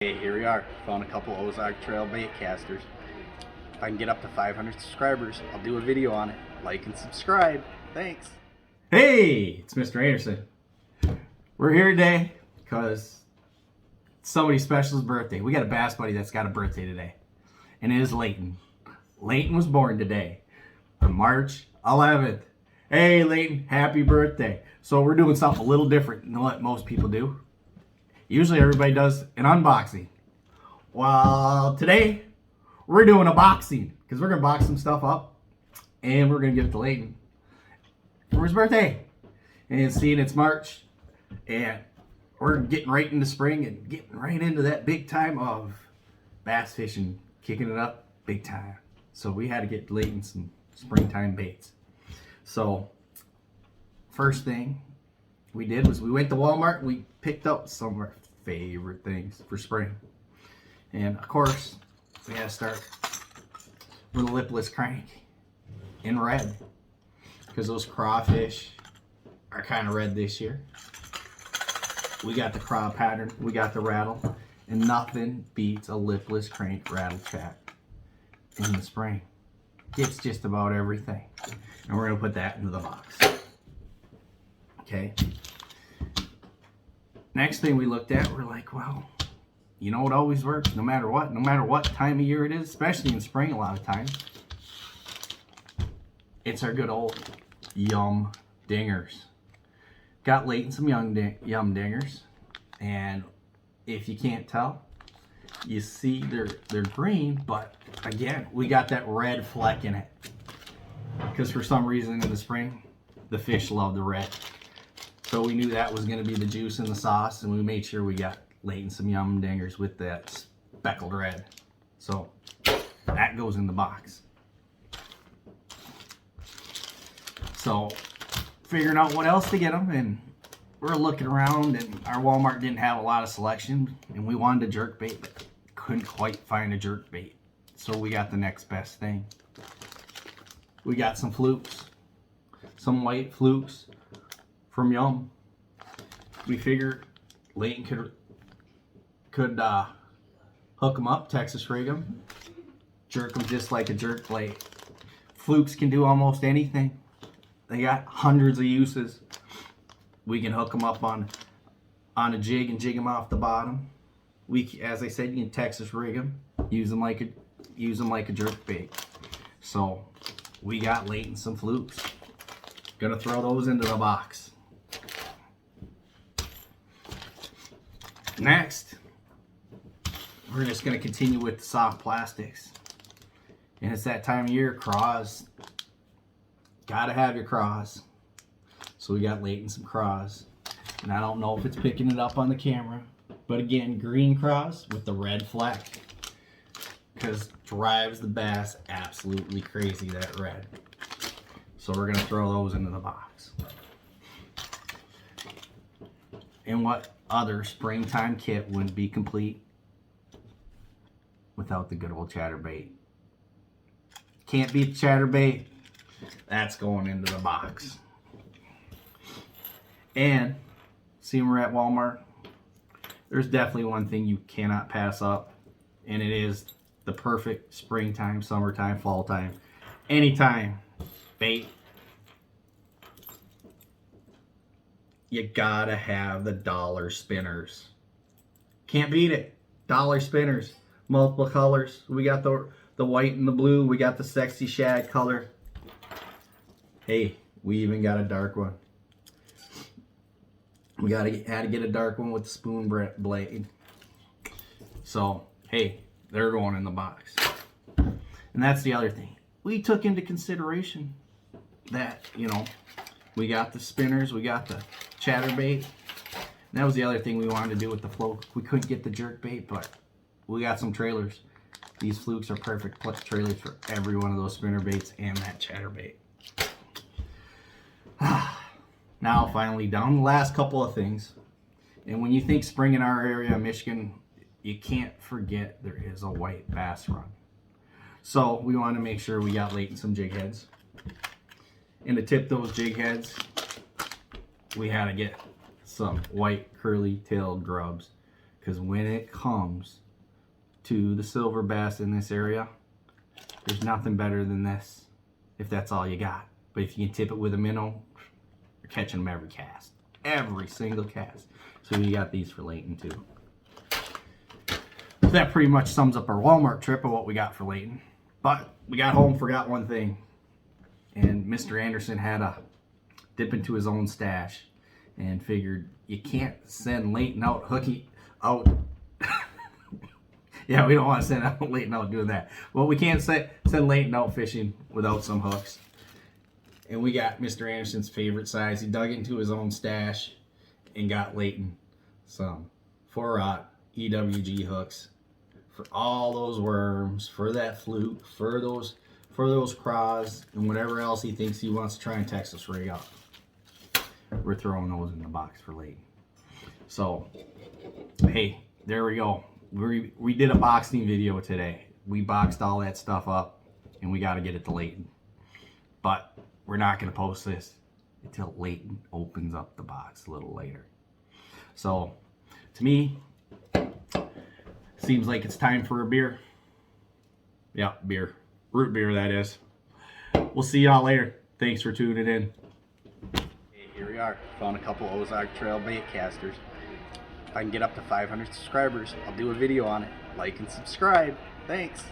Hey, here we are. Found a couple Ozark Trail bait casters. If I can get up to 500 subscribers, I'll do a video on it. Like and subscribe. Thanks. Hey, it's Mr. Anderson. We're here today because somebody special's birthday. We got a bass buddy that's got a birthday today, and it is Leighton. Leighton was born today on March 11th. Hey, Leighton, happy birthday. So we're doing something a little different than what most people do. Usually everybody does an unboxing. Well, today we're doing a boxing because we're going to box some stuff up and we're going to give it to Leighton for his birthday. And seeing it's March and we're getting right into spring and getting right into that big time of bass fishing, kicking it up big time. So we had to get Leighton some springtime baits. So first thing we did was we went to Walmart and we picked up some of our favorite things for spring. And of course, we had to start with a lipless crank in red because those crawfish are kind of red this year. We got the craw pattern, we got the rattle, and nothing beats a lipless crank rattle trap in the spring. Gets just about everything. And we're gonna put that into the box. Okay. Next thing we looked at, we're like, well, you know what always works no matter what time of year it is, especially in spring a lot of times. It's our good old Yum Dingers. Got Leighton some Yum Dingers, and if you can't tell, you see they're green, but again, we got that red fleck in it. Because for some reason in the spring, the fish love the red. So we knew that was going to be the juice in the sauce, and we made sure we got Leighton some Yum Dingers with that speckled red. So that goes in the box. So figuring out what else to get them, and we're looking around, and our Walmart didn't have a lot of selection, and we wanted a jerk bait, but couldn't quite find a jerk bait. So we got the next best thing. We got some flukes, some white flukes from Yum. We figured Leighton could hook them up, Texas rig them, jerk them just like a jerk bait. Flukes can do almost anything. They got hundreds of uses. We can hook them up on a jig and jig them off the bottom. We, as I said, you can Texas rig them, use them like a jerk bait. So we got Leighton some flukes. Gonna throw those into the box. Next, we're just gonna continue with the soft plastics. And it's that time of year, craws. Gotta have your craws. So we got Leighton some craws. And I don't know if it's picking it up on the camera, but again, green craws with the red fleck. Because drives the bass absolutely crazy, that red. So we're gonna throw those into the box. And what other springtime kit wouldn't be complete without the good old chatterbait? Can't beat the chatterbait. That's going into the box. And seeing we're at Walmart, there's definitely one thing you cannot pass up, and it is the perfect springtime, summertime, fall time, anytime bait. You gotta have the dollar spinners. Can't beat it. Dollar spinners, multiple colors. We got the white and the blue. We got the sexy shad color. Hey, we even got a dark one. We had to get a dark one with the spoon blade. So hey, they're going in the box. And that's the other thing. We took into consideration that, you know, we got the spinners, we got the chatterbait. That was the other thing we wanted to do with the float. We couldn't get the jerk bait, but we got some trailers. These flukes are perfect trailers for every one of those spinner baits and that chatterbait. Now finally down the last couple of things. And when you think spring in our area, Michigan, you can't forget there is a white bass run. So we want to make sure we got Leighton some jig heads. And to tip those jig heads, we had to get some white curly tailed grubs because when it comes to the silver bass in this area, there's nothing better than this if that's all you got. But if you can tip it with a minnow, you're catching them every cast. Every single cast. So we got these for Leighton too. So that pretty much sums up our Walmart trip of what we got for Leighton. But we got home, forgot one thing. And Mr. Anderson had to dip into his own stash and figured you can't send Leighton out out. Yeah, we don't want to send Leighton out doing that. Well, we can't send Leighton out fishing without some hooks. And we got Mr. Anderson's favorite size. He dug into his own stash and got Leighton some 4-aught EWG hooks for all those worms, for that fluke, for those craws, and whatever else he thinks he wants to try and Texas rig up. We're throwing those in the box for Leighton. So, hey, there we go. We did a boxing video today. We boxed all that stuff up, and we got to get it to Leighton. But we're not going to post this until Leighton opens up the box a little later. So, to me, seems like it's time for a beer. Yeah, beer. Root beer, that is. We'll see y'all later. Thanks for tuning in. Hey, here we are. Found a couple Ozark Trail bait casters. If I can get up to 500 subscribers, I'll do a video on it. Like and subscribe. Thanks.